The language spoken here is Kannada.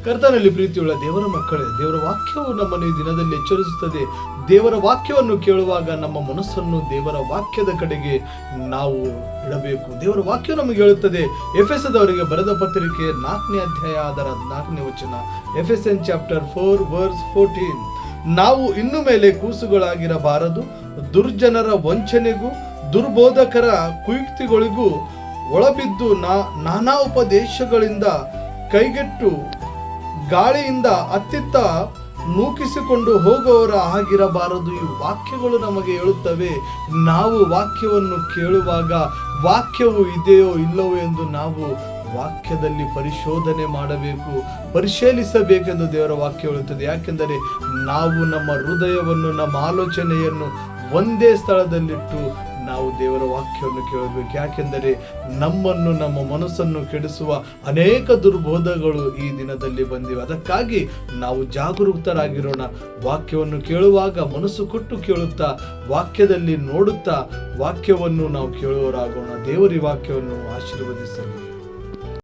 ಕರ್ತನಲ್ಲಿ ಪ್ರೀತಿಯುಳ್ಳ ದೇವರ ಮಕ್ಕಳೇ, ದೇವರ ವಾಕ್ಯವು ನಮ್ಮನ್ನು ಈ ದಿನದಲ್ಲಿ ಎಚ್ಚರಿಸುತ್ತದೆ. ದೇವರ ವಾಕ್ಯವನ್ನು ಕೇಳುವಾಗ ನಮ್ಮ ಮನಸ್ಸನ್ನು ದೇವರ ವಾಕ್ಯದ ಕಡೆಗೆ ನಾವು ಇಡಬೇಕು. ದೇವರ ವಾಕ್ಯ ನಮಗೆ ಹೇಳುತ್ತದೆ, ಎಫೆಸದವರಿಗೆ ಬರೆದ ಪತ್ರಿಕೆ 4ನೇ ಅಧ್ಯಾಯ ಅದರ 4ನೇ ವಚನ, ಎಫೆಸನ್ ಚಾಪ್ಟರ್ 4 ವರ್ಸ್ 14, ನಾವು ಇನ್ನು ಮೇಲೆ ಕೂಸುಗಳಾಗಿರಬಾರದು, ದುರ್ಜನರ ವಂಚನೆಗೂ ದುರ್ಬೋಧಕರ ಕುಯುಕ್ತಿಗಳಿಗೂ ಒಳಬಿದ್ದು ನಾನಾ ಉಪದೇಶಗಳಿಂದ ಕೈಗೆಟ್ಟು ಗಾಳಿಯಿಂದ ಅತ್ತಿತ್ತ ನೂಕಿಸಿಕೊಂಡು ಹೋಗುವವರ ಆಗಿರಬಾರದು. ಈ ವಾಕ್ಯಗಳು ನಮಗೆ ಹೇಳುತ್ತವೆ. ನಾವು ವಾಕ್ಯವನ್ನು ಕೇಳುವಾಗ ವಾಕ್ಯವು ಇದೆಯೋ ಇಲ್ಲವೋ ಎಂದು ನಾವು ವಾಕ್ಯದಲ್ಲಿ ಪರಿಶೋಧನೆ ಮಾಡಬೇಕು, ಪರಿಶೀಲಿಸಬೇಕೆಂದು ದೇವರ ವಾಕ್ಯ ಹೇಳುತ್ತದೆ. ಯಾಕೆಂದರೆ ನಾವು ನಮ್ಮ ಹೃದಯವನ್ನು, ನಮ್ಮ ಆಲೋಚನೆಯನ್ನು ಒಂದೇ ಸ್ಥಳದಲ್ಲಿಟ್ಟು ನಾವು ದೇವರ ವಾಕ್ಯವನ್ನು ಕೇಳಬೇಕು. ಯಾಕೆಂದರೆ ನಮ್ಮನ್ನು, ನಮ್ಮ ಮನಸ್ಸನ್ನು ಕೆಡಿಸುವ ಅನೇಕ ದುರ್ಬೋಧಗಳು ಈ ದಿನದಲ್ಲಿ ಬಂದಿವೆ. ಅದಕ್ಕಾಗಿ ನಾವು ಜಾಗರೂಕರಾಗಿರೋಣ. ವಾಕ್ಯವನ್ನು ಕೇಳುವಾಗ ಮನಸ್ಸು ಕೊಟ್ಟು ಕೇಳುತ್ತಾ, ವಾಕ್ಯದಲ್ಲಿ ನೋಡುತ್ತಾ ವಾಕ್ಯವನ್ನು ನಾವು ಕೇಳುವವರಾಗೋಣ. ದೇವರ ವಾಕ್ಯವನ್ನು ಆಶೀರ್ವದಿಸಲಿ.